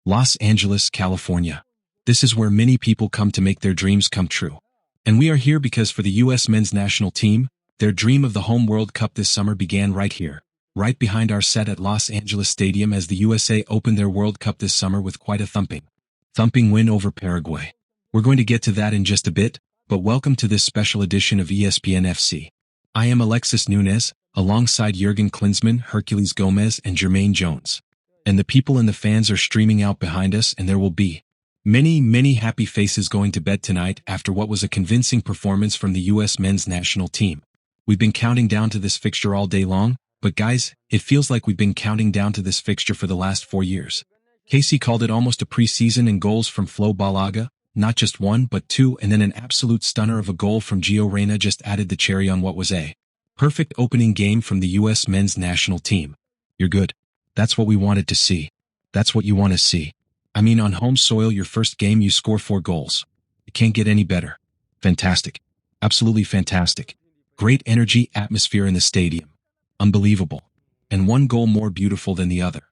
Los Angeles, California. This is where many people come to make their dreams come true. And we are here because for the U.S. men's national team, their dream of the home World Cup this summer began right here, right behind our set at Los Angeles Stadium as the USA opened their World Cup this summer with quite a thumping win over Paraguay. We're going to get to that in just a bit, but welcome to this special edition of ESPN FC. I am Alexis Nunez, alongside Jurgen Klinsmann, Herculez Gomez, and Jermaine Jones. And the people and the fans are streaming out behind us, and there will be many happy faces going to bed tonight after what was a convincing performance from the U.S. men's national team. We've been counting down to this fixture all day long, but guys, it feels like we've been counting down to this fixture for the last 4 years. Casey called it almost a preseason, and goals from Flo Balogun, not just one but two, and then an absolute stunner of a goal from Reyna just added the cherry on what was a perfect opening game from the U.S. men's national team. You're good. That's what we wanted to see. That's what you want to see. I mean, on home soil, your first game, you score 4 goals. It can't get any better. Fantastic. Absolutely fantastic. Great energy, atmosphere in the stadium. Unbelievable. And one goal more beautiful than the other.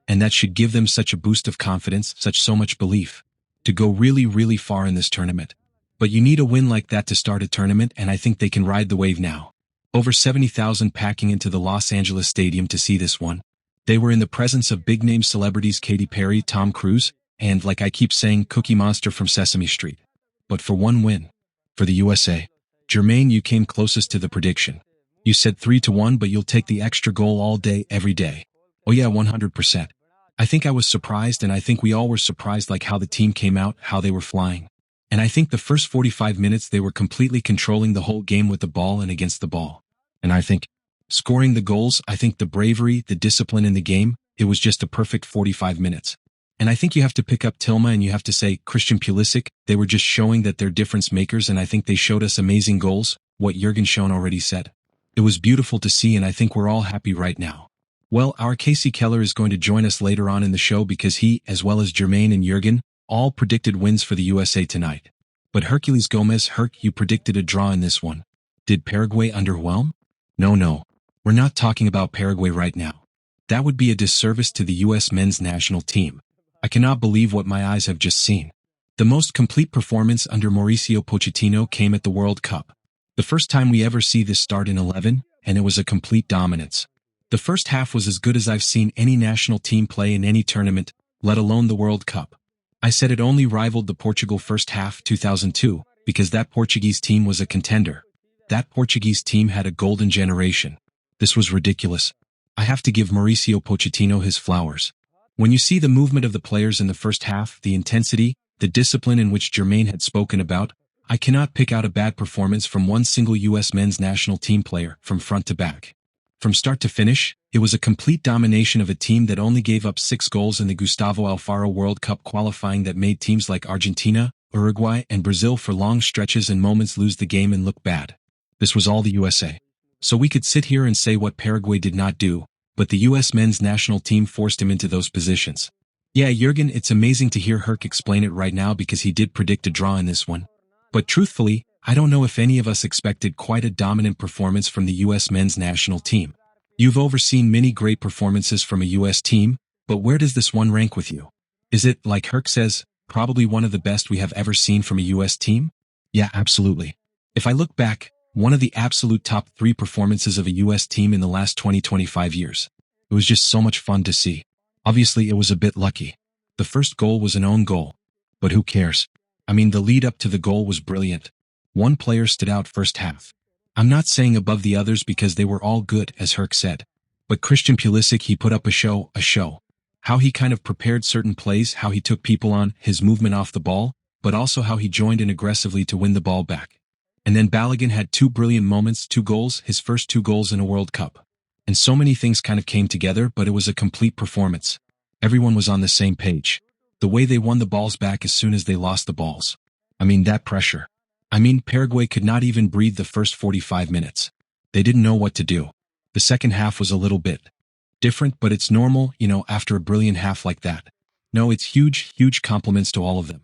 And that should give them such a boost of confidence, so much belief, to go really far in this tournament. But you need a win like that to start a tournament, and I think they can ride the wave now. Over 70,000 packing into the Los Angeles Stadium to see this one. They were in the presence of big-name celebrities Katy Perry, Tom Cruise, and, like I keep saying, Cookie Monster from Sesame Street. But for one win, for the USA, Jermaine, you came closest to the prediction. You said 3-1, but you'll take the extra goal all day, every day. Oh yeah, 100%. I think I was surprised, and I think we all were surprised, like how the team came out, how they were flying. And I think the first 45 minutes they were completely controlling the whole game with the ball and against the ball. And I think scoring the goals, I think the bravery, the discipline in the game, it was just a perfect 45 minutes. And I think you have to pick up Tilma and you have to say Christian Pulisic, they were just showing that they're difference makers, and I think they showed us amazing goals, what Jurgen Schoen already said. It was beautiful to see, and I think we're all happy right now. Well, our Casey Keller is going to join us later on in the show because he, as well as Jermaine and Jurgen, all predicted wins for the USA tonight. But Herculez Gomez, you predicted a draw in this one. Did Paraguay underwhelm? No. We're not talking about Paraguay right now. That would be a disservice to the U.S. men's national team. I cannot believe what my eyes have just seen. The most complete performance under Mauricio Pochettino came at the World Cup. The first time we ever see this start in 11, and it was a complete dominance. The first half was as good as I've seen any national team play in any tournament, let alone the World Cup. I said it only rivaled the Portugal first half 2002, because that Portuguese team was a contender. That Portuguese team had a golden generation. This was ridiculous. I have to give Mauricio Pochettino his flowers. When you see the movement of the players in the first half, the intensity, the discipline in which Jermaine had spoken about, I cannot pick out a bad performance from one single U.S. men's national team player, from front to back. From start to finish, it was a complete domination of a team that only gave up 6 goals in the Gustavo Alfaro World Cup qualifying that made teams like Argentina, Uruguay, and Brazil for long stretches and moments lose the game and look bad. This was all the USA. So we could sit here and say what Paraguay did not do, but the U.S. men's national team forced him into those positions. Yeah, Jurgen, it's amazing to hear Herc explain it right now because he did predict a draw in this one. But truthfully, I don't know if any of us expected quite a dominant performance from the U.S. men's national team. You've overseen many great performances from a U.S. team, but where does this one rank with you? Is it, like Herc says, probably one of the best we have ever seen from a U.S. team? Yeah, absolutely. If I look back, one of the absolute top 3 performances of a U.S. team in the last 20-25 years. It was just so much fun to see. Obviously, it was a bit lucky. The first goal was an own goal. But who cares? I mean, the lead up to the goal was brilliant. One player stood out first half. I'm not saying above the others because they were all good, as Herc said. But Christian Pulisic, he put up a show. How he kind of prepared certain plays, how he took people on, his movement off the ball, but also how he joined in aggressively to win the ball back. And then Balogun had 2 brilliant moments, 2 goals, his first 2 goals in a World Cup. And so many things kind of came together, but it was a complete performance. Everyone was on the same page. The way they won the balls back as soon as they lost the balls. I mean, that pressure. I mean, Paraguay could not even breathe the first 45 minutes. They didn't know what to do. The second half was a little bit different, but it's normal, after a brilliant half like that. No, it's huge compliments to all of them.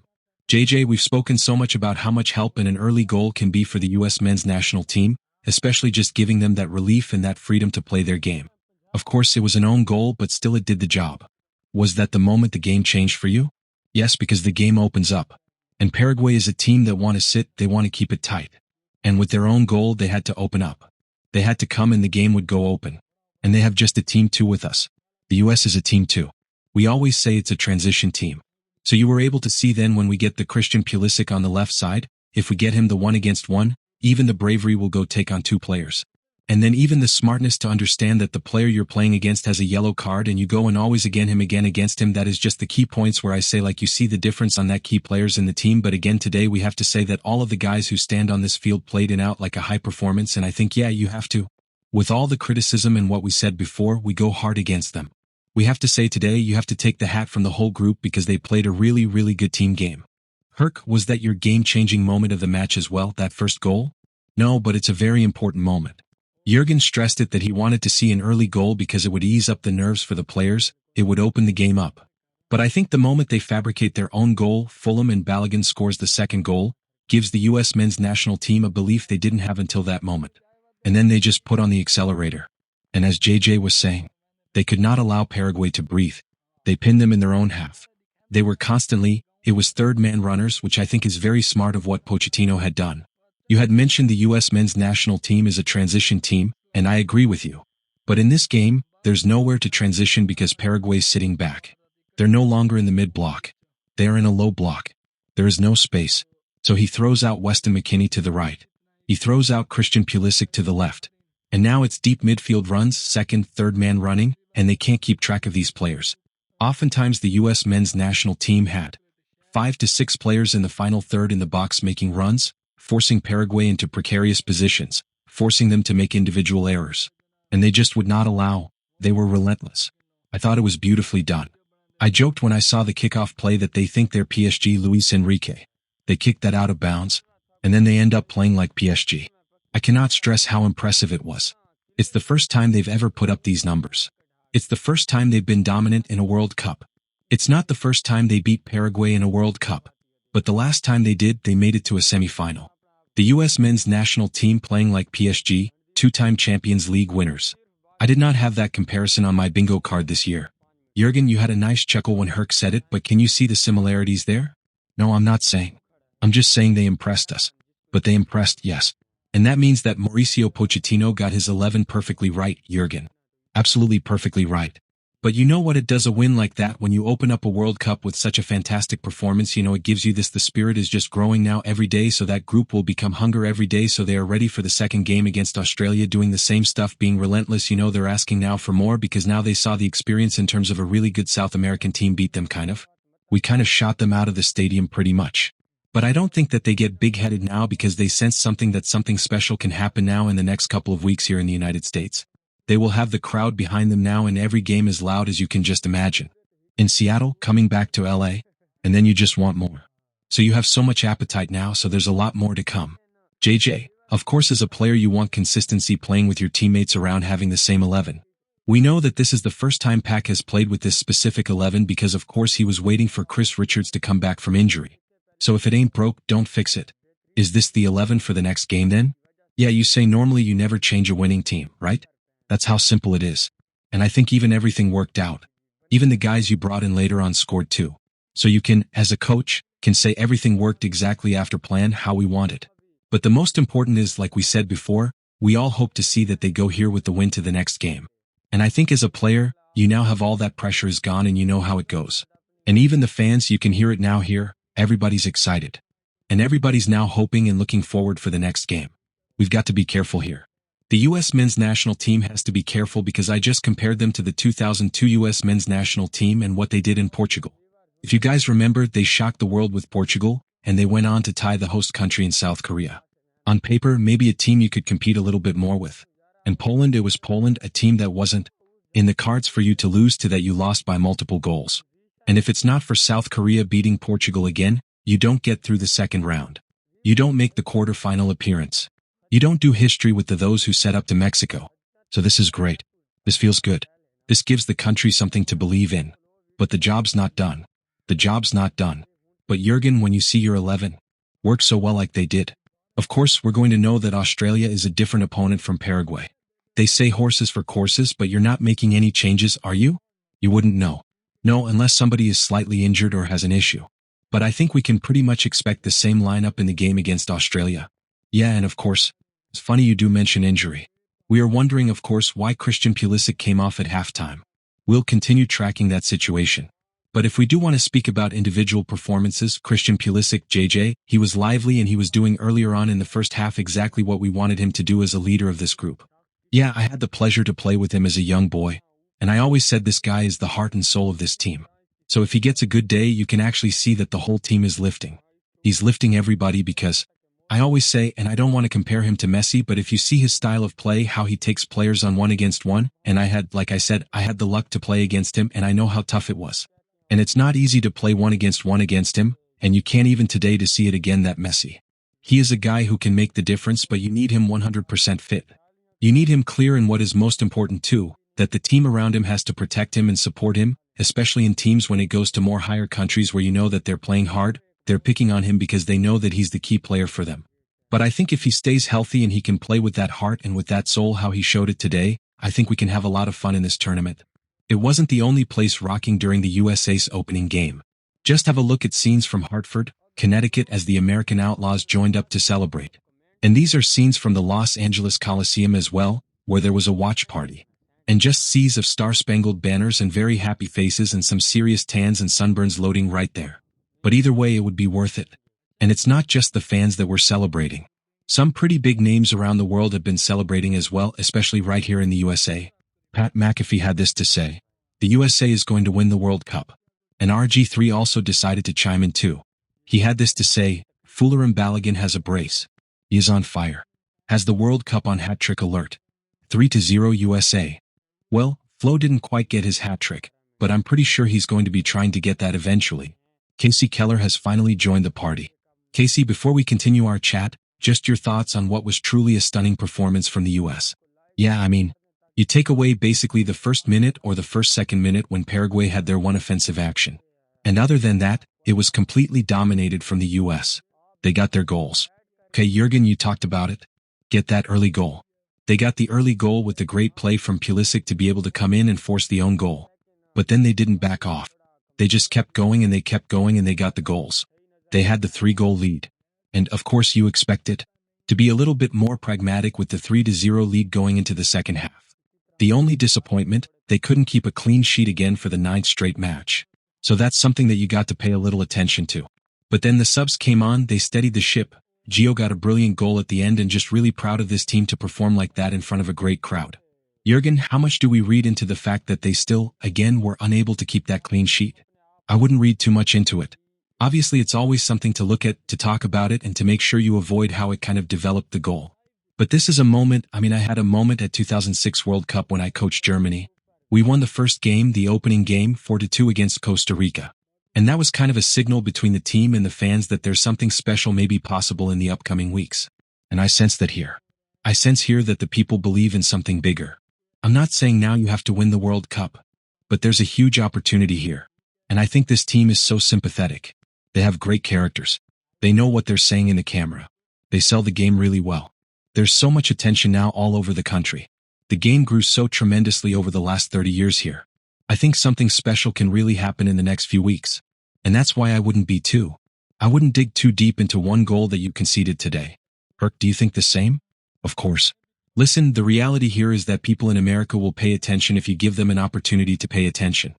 JJ, we've spoken so much about how much help an early goal can be for the U.S. men's national team, especially just giving them that relief and that freedom to play their game. Of course, it was an own goal, but still it did the job. Was that the moment the game changed for you? Yes, because the game opens up. And Paraguay is a team that want to sit, they want to keep it tight. And with their own goal, they had to open up. They had to come and the game would go open. And they have just a team two with us. The US is a team two. We always say it's a transition team. So you were able to see then when we get the Christian Pulisic on the left side, if we get him the 1-against-1, even the bravery will go take on two players. And then even the smartness to understand that the player you're playing against has a yellow card and you go and always again against him. That is just the key points where I say like you see the difference on that key players in the team. But again today we have to say that all of the guys who stand on this field played it out like a high performance, and I think yeah you have to. With all the criticism and what we said before, we go hard against them. We have to say today you have to take the hat from the whole group because they played a really good team game. Herc, was that your game-changing moment of the match as well, that first goal? No, but it's a very important moment. Jurgen stressed it that he wanted to see an early goal because it would ease up the nerves for the players, it would open the game up. But I think the moment they fabricate their own goal, Fulham and Balogun scores the second goal, gives the US men's national team a belief they didn't have until that moment. And then they just put on the accelerator. And as JJ was saying, they could not allow Paraguay to breathe. They pinned them in their own half. They were constantly, it was third-man runners, which I think is very smart of what Pochettino had done. You had mentioned the US men's national team is a transition team, and I agree with you. But in this game, there's nowhere to transition because Paraguay's sitting back. They're no longer in the mid-block. They are in a low block. There is no space. So he throws out Weston McKennie to the right. He throws out Christian Pulisic to the left. And now it's deep midfield runs, second, third man running, and they can't keep track of these players. Oftentimes the US men's national team had 5 to 6 players in the final third in the box making runs, forcing Paraguay into precarious positions, forcing them to make individual errors. And they just would not allow. They were relentless. I thought it was beautifully done. I joked when I saw the kickoff play that they think they're PSG Luis Enrique. They kicked that out of bounds, and then they end up playing like PSG. I cannot stress how impressive it was. It's the first time they've ever put up these numbers. It's the first time they've been dominant in a World Cup. It's not the first time they beat Paraguay in a World Cup. But the last time they did, they made it to a semi-final. The US men's national team playing like PSG, two-time Champions League winners. I did not have that comparison on my bingo card this year. Jurgen, you had a nice chuckle when Herc said it, but can you see the similarities there? No, I'm not saying. I'm just saying they impressed us. But they impressed, yes. And that means that Mauricio Pochettino got his 11 perfectly right, Jurgen. Absolutely perfectly right. But you know what it does a win like that when you open up a World Cup with such a fantastic performance, it gives you this, the spirit is just growing now every day, so that group will become hunger every day, so they are ready for the second game against Australia, doing the same stuff, being relentless. They're asking now for more because now they saw the experience in terms of a really good South American team beat them We kind of shot them out of the stadium pretty much. But I don't think that they get big-headed now because they sense something special can happen now in the next couple of weeks here in the United States. They will have the crowd behind them now and every game as loud as you can just imagine. In Seattle, coming back to LA, and then you just want more. So you have so much appetite now, so there's a lot more to come. JJ, of course as a player you want consistency playing with your teammates around having the same 11. We know that this is the first time Pac has played with this specific 11 because of course he was waiting for Chris Richards to come back from injury. So if it ain't broke, don't fix it. Is this the 11 for the next game then? Yeah, you say normally you never change a winning team, right? That's how simple it is. And I think even everything worked out. Even the guys you brought in later on scored too. So you can, as a coach, can say everything worked exactly after plan how we wanted. But the most important is, like we said before, we all hope to see that they go here with the win to the next game. And I think as a player, you now have all that pressure is gone and you know how it goes. And even the fans, you can hear it now here, everybody's excited. And everybody's now hoping and looking forward for the next game. We've got to be careful here. The US men's national team has to be careful because I just compared them to the 2002 US men's national team and what they did in Portugal. If you guys remember, they shocked the world with Portugal, and they went on to tie the host country in South Korea. On paper, maybe a team you could compete a little bit more with. And Poland, it was Poland, a team that wasn't in the cards for you to lose to, that you lost by multiple goals. And if it's not for South Korea beating Portugal again, you don't get through the second round. You don't make the quarterfinal appearance. You don't do history with those who set up to Mexico. So this is great. This feels good. This gives the country something to believe in. But the job's not done. The job's not done. But Jurgen, when you see your 11 work so well like they did, of course we're going to know that Australia is a different opponent from Paraguay. They say horses for courses, but you're not making any changes, are you? You wouldn't know. No, unless somebody is slightly injured or has an issue. But I think we can pretty much expect the same lineup in the game against Australia. Yeah, and of course, it's funny you do mention injury. We are wondering, of course, why Christian Pulisic came off at halftime. We'll continue tracking that situation. But if we do want to speak about individual performances, Christian Pulisic, JJ, he was lively and he was doing earlier on in the first half exactly what we wanted him to do as a leader of this group. Yeah, I had the pleasure to play with him as a young boy, and I always said this guy is the heart and soul of this team. So if he gets a good day, you can actually see that the whole team is lifting. He's lifting everybody because, I always say, and I don't want to compare him to Messi, but if you see his style of play, how he takes players on 1-against-1, and like I said, I had the luck to play against him and I know how tough it was. And it's not easy to play 1-against-1 against him, and you can't even today to see it again that Messi. He is a guy who can make the difference, but you need him 100% fit. You need him clear, and what is most important too, that the team around him has to protect him and support him, especially in teams when it goes to more higher countries where you know that they're playing hard, they're picking on him because they know that he's the key player for them. But I think if he stays healthy and he can play with that heart and with that soul how he showed it today, I think we can have a lot of fun in this tournament. It wasn't the only place rocking during the USA's opening game. Just have a look at scenes from Hartford, Connecticut as the American Outlaws joined up to celebrate. And these are scenes from the Los Angeles Coliseum as well, where there was a watch party. And just seas of star-spangled banners and very happy faces and some serious tans and sunburns loading right there. But either way, it would be worth it. And it's not just the fans that were celebrating. Some pretty big names around the world have been celebrating as well, especially right here in the USA. Pat McAfee had this to say: "The USA is going to win the World Cup." And RG3 also decided to chime in too. He had this to say: "Folarin Balogun has a brace. He is on fire. Has the World Cup on hat-trick alert. 3-0 USA." Well, Flo didn't quite get his hat-trick, but I'm pretty sure he's going to be trying to get that eventually. Casey Keller has finally joined the party. Casey, before we continue our chat, just your thoughts on what was truly a stunning performance from the US. Yeah, I mean, you take away basically the first minute or the second minute when Paraguay had their one offensive action. And other than that, it was completely dominated from the US. They got their goals. Okay, Jurgen, you talked about it. Get that early goal. They got the early goal with the great play from Pulisic to be able to come in and force the own goal. But then they didn't back off. They just kept going and they kept going and they got the goals. They had the 3-goal lead. And of course you expect it to be a little bit more pragmatic with the 3-0 lead going into the second half. The only disappointment, they couldn't keep a clean sheet again for the 9th straight match. So that's something that you got to pay a little attention to. But then the subs came on, they steadied the ship. Gio got a brilliant goal at the end, and just really proud of this team to perform like that in front of a great crowd. Jurgen, how much do we read into the fact that they still, again, were unable to keep that clean sheet? I wouldn't read too much into it. Obviously, it's always something to look at, to talk about it, and to make sure you avoid how it kind of developed the goal. But this is a moment, I had a moment at 2006 World Cup when I coached Germany. We won the first game, the opening game, 4-2 against Costa Rica. And that was kind of a signal between the team and the fans that there's something special maybe possible in the upcoming weeks. And I sense that here. I sense here that the people believe in something bigger. I'm not saying now you have to win the World Cup, but there's a huge opportunity here. And I think this team is so sympathetic. They have great characters. They know what they're saying in the camera. They sell the game really well. There's so much attention now all over the country. The game grew so tremendously over the last 30 years here. I think something special can really happen in the next few weeks. And that's why I wouldn't dig too deep into one goal that you conceded today. Herc, do you think the same? Of course. Listen, the reality here is that people in America will pay attention if you give them an opportunity to pay attention.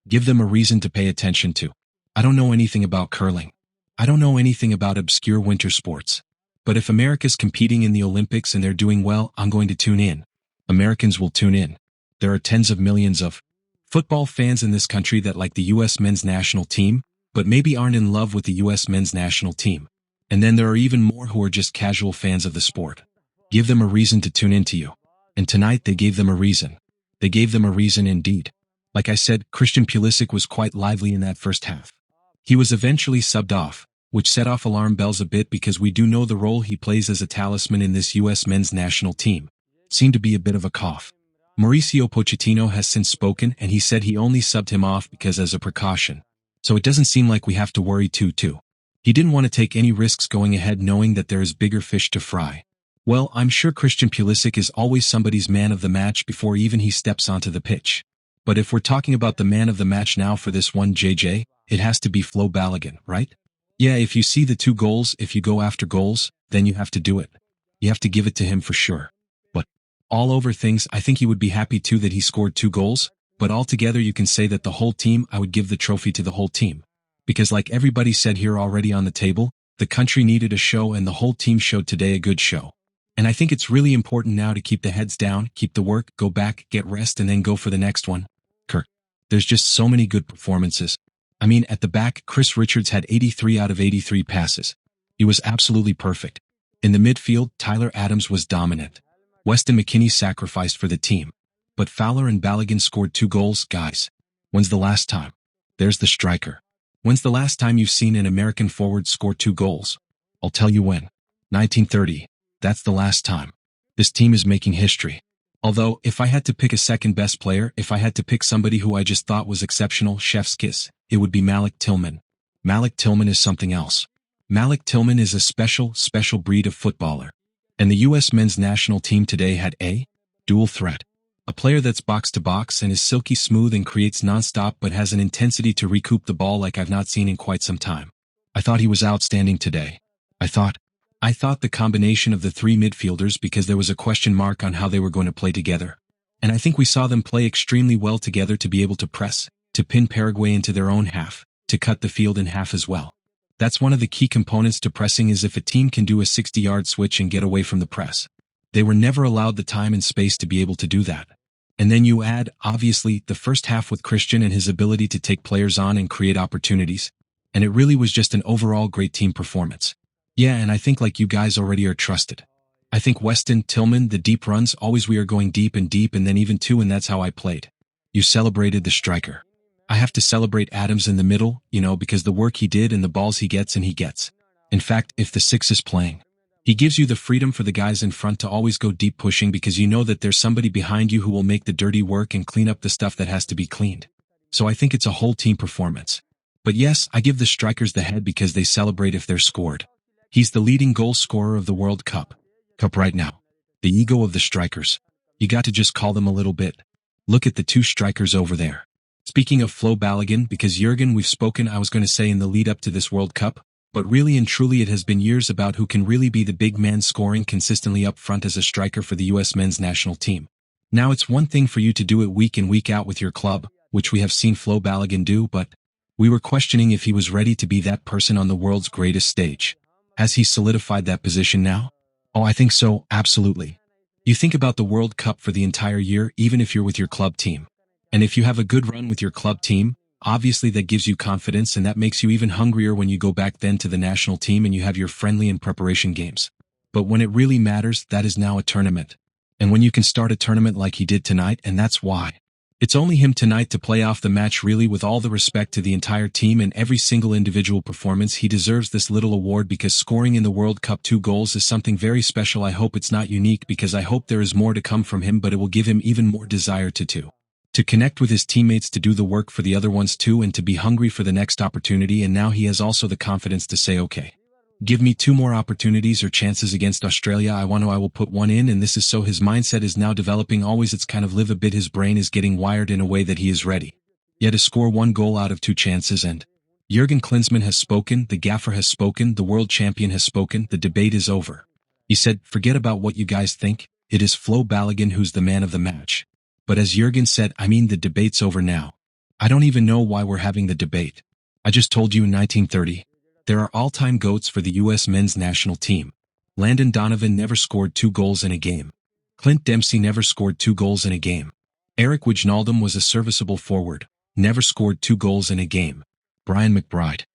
Give them a reason to pay attention to. I don't know anything about curling. I don't know anything about obscure winter sports. But if America's competing in the Olympics and they're doing well, I'm going to tune in. Americans will tune in. There are tens of millions of football fans in this country that like the U.S. men's national team, but maybe aren't in love with the U.S. men's national team. And then there are even more who are just casual fans of the sport. Give them a reason to tune into you. And tonight they gave them a reason. They gave them a reason indeed. Like I said, Christian Pulisic was quite lively in that first half. He was eventually subbed off, which set off alarm bells a bit because we do know the role he plays as a talisman in this U.S. men's national team. Seemed to be a bit of a cough. Mauricio Pochettino has since spoken and he said he only subbed him off because as a precaution. So it doesn't seem like we have to worry too. He didn't want to take any risks going ahead knowing that there is bigger fish to fry. Well, I'm sure Christian Pulisic is always somebody's man of the match before even he steps onto the pitch. But if we're talking about the man of the match now for this one, JJ, it has to be Flo Balogun, right? Yeah, if you see the 2 goals, if you go after goals, then you have to do it. You have to give it to him for sure. But all over things, I think he would be happy too that he scored 2 goals, but altogether you can say that the whole team, I would give the trophy to the whole team. Because like everybody said here already on the table, the country needed a show and the whole team showed today a good show. And I think it's really important now to keep the heads down, keep the work, go back, get rest, and then go for the next one. Kirk. There's just so many good performances. I mean, at the back, Chris Richards had 83 out of 83 passes. He was absolutely perfect. In the midfield, Tyler Adams was dominant. Weston McKennie sacrificed for the team. But Fowler and Balogun scored 2 goals, guys. When's the last time? There's the striker. When's the last time you've seen an American forward score 2 goals? I'll tell you when. 1930. That's the last time. This team is making history. Although, if I had to pick a second best player, if I had to pick somebody who I just thought was exceptional, chef's kiss, it would be Malik Tillman. Malik Tillman is something else. Malik Tillman is a special breed of footballer. And the U.S. men's national team today had a dual threat. A player that's box to box and is silky smooth and creates nonstop but has an intensity to recoup the ball like I've not seen in quite some time. I thought he was outstanding today. I thought the combination of the 3 midfielders, because there was a question mark on how they were going to play together. And I think we saw them play extremely well together to be able to press, to pin Paraguay into their own half, to cut the field in half as well. That's one of the key components to pressing, is if a team can do a 60-yard switch and get away from the press. They were never allowed the time and space to be able to do that. And then you add, obviously, the first half with Christian and his ability to take players on and create opportunities. And it really was just an overall great team performance. Yeah, and I think like you guys already are trusted. I think Weston, Tillman, the deep runs, always we are going deep and then even 2, and that's how I played. You celebrated the striker. I have to celebrate Adams in the middle, because the work he did and the balls he gets. In fact, if the 6 is playing, he gives you the freedom for the guys in front to always go deep pushing, because you know that there's somebody behind you who will make the dirty work and clean up the stuff that has to be cleaned. So I think it's a whole team performance. But yes, I give the strikers the head because they celebrate if they're scored. He's the leading goal scorer of the World Cup right now. The ego of the strikers. You got to just call them a little bit. Look at the 2 strikers over there. Speaking of Flo Balogun, because Jurgen, we've spoken, I was going to say in the lead up to this World Cup, but really and truly it has been years about who can really be the big man scoring consistently up front as a striker for the U.S. men's national team. Now it's one thing for you to do it week in week out with your club, which we have seen Flo Balogun do, but we were questioning if he was ready to be that person on the world's greatest stage. Has he solidified that position now? Oh, I think so, absolutely. You think about the World Cup for the entire year, even if you're with your club team. And if you have a good run with your club team, obviously that gives you confidence, and that makes you even hungrier when you go back then to the national team and you have your friendly and preparation games. But when it really matters, that is now a tournament. And when you can start a tournament like he did tonight, and that's why. It's only him tonight to play off the match, really, with all the respect to the entire team and every single individual performance. He deserves this little award because scoring in the World Cup 2 goals is something very special. I hope it's not unique, because I hope there is more to come from him, but it will give him even more desire to connect with his teammates, to do the work for the other ones too, and to be hungry for the next opportunity. And now he has also the confidence to say, okay, give me 2 more opportunities or chances against Australia. I will put 1 in, and this is so his mindset is now developing. Always it's kind of live a bit. His brain is getting wired in a way that he is ready. Yet to score 1 goal out of 2 chances. And Jurgen Klinsmann has spoken, the gaffer has spoken, the world champion has spoken, the debate is over. He said, forget about what you guys think, it is Flo Balogun who's the man of the match. But as Jurgen said, the debate's over now. I don't even know why we're having the debate. I just told you in 1930. There are all-time GOATs for the U.S. men's national team. Landon Donovan never scored 2 goals in a game. Clint Dempsey never scored 2 goals in a game. Eric Wijnaldum was a serviceable forward, never scored 2 goals in a game. Brian McBride.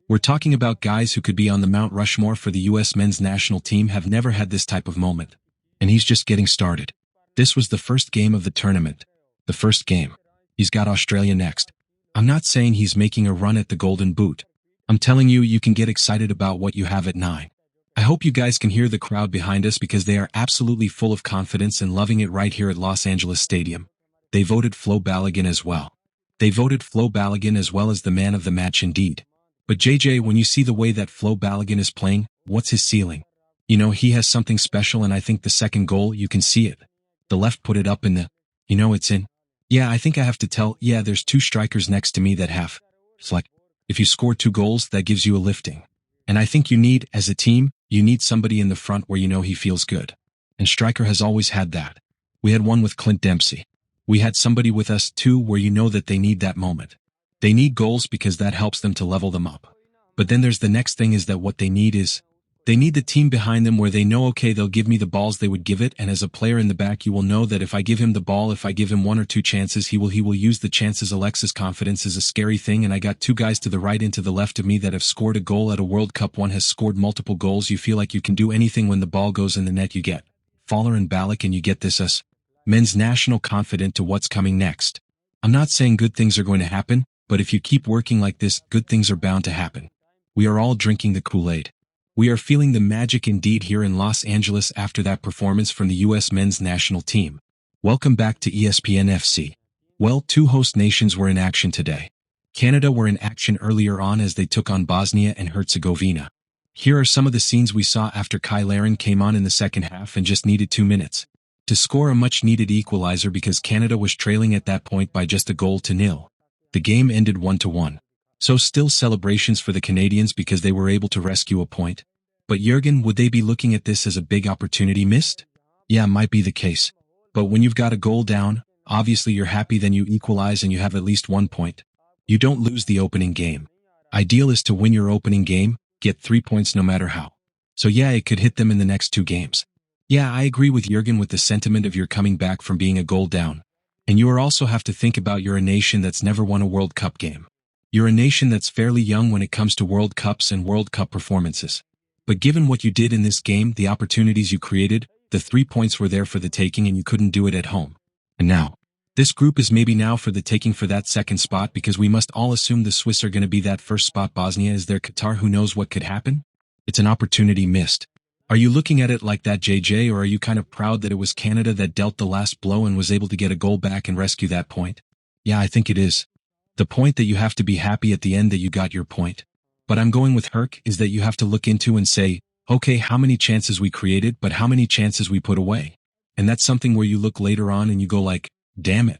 We're talking about guys who could be on the Mount Rushmore for the U.S. men's national team, have never had this type of moment. And he's just getting started. This was the first game of the tournament. The first game. He's got Australia next. I'm not saying he's making a run at the Golden Boot. I'm telling you, you can get excited about what you have at 9. I hope you guys can hear the crowd behind us, because they are absolutely full of confidence and loving it right here at Los Angeles Stadium. They voted Flo Balogun as well. They voted Flo Balogun as well as the man of the match indeed. But JJ, when you see the way that Flo Balogun is playing, what's his ceiling? He has something special, and I think the second goal, you can see it. The left put it up in the, it's in. Yeah, I think I have to tell, yeah, there's two strikers next to me that have. It's like, if you score 2 goals, that gives you a lifting. And I think you need, as a team, you need somebody in the front where you know he feels good. And striker has always had that. We had one with Clint Dempsey. We had somebody with us too where you know that they need that moment. They need goals because that helps them to level them up. But then there's the next thing is that what they need is, they need the team behind them where they know, okay, they'll give me the balls they would give it, and as a player in the back you will know that if I give him the ball, if I give him 1 or 2 chances, he will use the chances. Alexis confidence is a scary thing, and I got 2 guys to the right and to the left of me that have scored a goal at a World Cup. One has scored multiple goals. You feel like you can do anything when the ball goes in the net. You get Folarin and Balogun, and you get this us men's national confident to what's coming next. I'm not saying good things are going to happen, but if you keep working like this, good things are bound to happen. We are all drinking the Kool-Aid. We are feeling the magic indeed here in Los Angeles after that performance from the U.S. men's national team. Welcome back to ESPN FC. Well, 2 host nations were in action today. Canada were in action earlier on as they took on Bosnia and Herzegovina. Here are some of the scenes we saw after Folarin came on in the second half and just needed 2 minutes to score a much-needed equalizer because Canada was trailing at that point by just 1-0. The game ended 1-1. So still celebrations for the Canadians because they were able to rescue a point. But Jurgen, would they be looking at this as a big opportunity missed? Yeah, might be the case. But when you've got a goal down, obviously you're happy, then you equalize and you have at least 1 point. You don't lose the opening game. Ideal is to win your opening game, get 3 points no matter how. So yeah, it could hit them in the next 2 games. Yeah, I agree with Jurgen with the sentiment of you're coming back from being a goal down. And you also have to think about you're a nation that's never won a World Cup game. You're a nation that's fairly young when it comes to World Cups and World Cup performances. But given what you did in this game, the opportunities you created, the 3 points were there for the taking and you couldn't do it at home. And now, this group is maybe now for the taking for that second spot because we must all assume the Swiss are going to be that first spot. Bosnia is there, Qatar, who knows what could happen? It's an opportunity missed. Are you looking at it like that, JJ, or are you kind of proud that it was Canada that dealt the last blow and was able to get a goal back and rescue that point? Yeah, I think it is. The point that you have to be happy at the end that you got your point. But I'm going with Herc is that you have to look into and say, okay, how many chances we created, but how many chances we put away? And that's something where you look later on and you go like, damn it.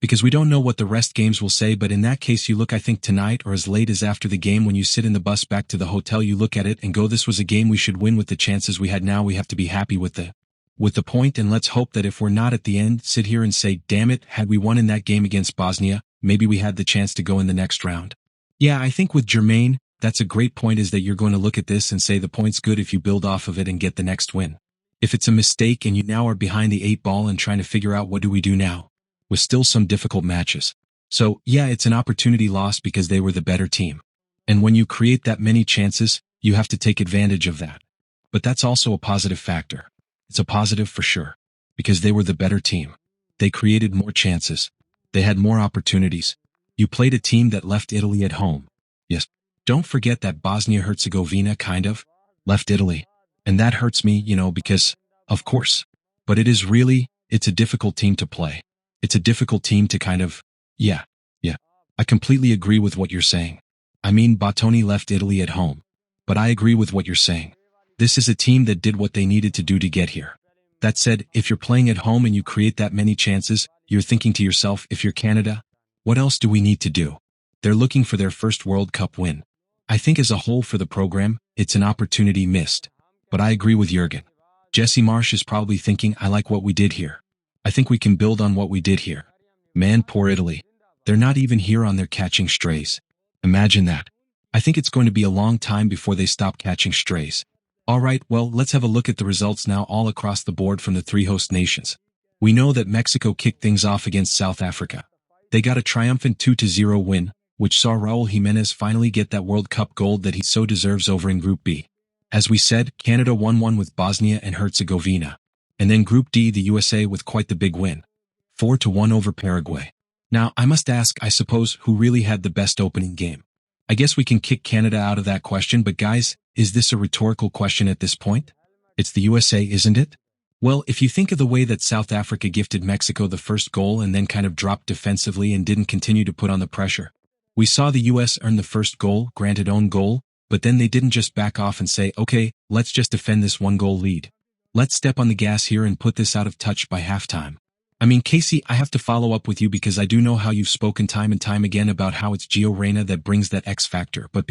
Because we don't know what the rest games will say, but in that case you look, I think tonight or as late as after the game when you sit in the bus back to the hotel, you look at it and go, this was a game we should win with the chances we had. Now we have to be happy with the point, and let's hope that if we're not at the end, sit here and say, damn it, had we won in that game against Bosnia, maybe we had the chance to go in the next round. Yeah, I think with Jermaine, that's a great point, is that you're going to look at this and say the point's good if you build off of it and get the next win. If it's a mistake and you now are behind the 8 ball and trying to figure out what do we do now, with still some difficult matches. So yeah, it's an opportunity lost because they were the better team. And when you create that many chances, you have to take advantage of that. But that's also a positive factor. It's a positive for sure, because they were the better team. They created more chances. They had more opportunities. You played a team that left Italy at home. Yes. Don't forget that Bosnia-Herzegovina kind of left Italy. And that hurts me, because, of course. But it's a difficult team to play. It's a difficult team to kind of, yeah. I completely agree with what you're saying. I mean, Bottoni left Italy at home. But I agree with what you're saying. This is a team that did what they needed to do to get here. That said, if you're playing at home and you create that many chances, you're thinking to yourself, if you're Canada, what else do we need to do? They're looking for their first World Cup win. I think as a whole for the program, it's an opportunity missed. But I agree with Jurgen. Jesse Marsch is probably thinking, I like what we did here. I think we can build on what we did here. Man, poor Italy. They're not even here on their catching strays. Imagine that. I think it's going to be a long time before they stop catching strays. Alright, well, let's have a look at the results now all across the board from the 3 host nations. We know that Mexico kicked things off against South Africa. They got a triumphant 2-0 win, which saw Raul Jimenez finally get that World Cup gold that he so deserves over in Group B. As we said, Canada won 1 with Bosnia and Herzegovina. And then Group D, the USA with quite the big win. 4-1 over Paraguay. Now, I must ask, I suppose, who really had the best opening game? I guess we can kick Canada out of that question, but guys, is this a rhetorical question at this point? It's the USA, isn't it? Well, if you think of the way that South Africa gifted Mexico the first goal and then kind of dropped defensively and didn't continue to put on the pressure. We saw the US earn the first goal, granted own goal, but then they didn't just back off and say, okay, let's just defend this 1-goal lead. Let's step on the gas here and put this out of touch by halftime. I mean, Casey, I have to follow up with you because I do know how you've spoken time and time again about how it's Reyna that brings that X factor, but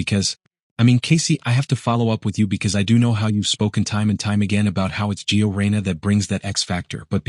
Casey, I have to follow up with you because I do know how you've spoken time and time again about how it's Reyna that brings that X factor, but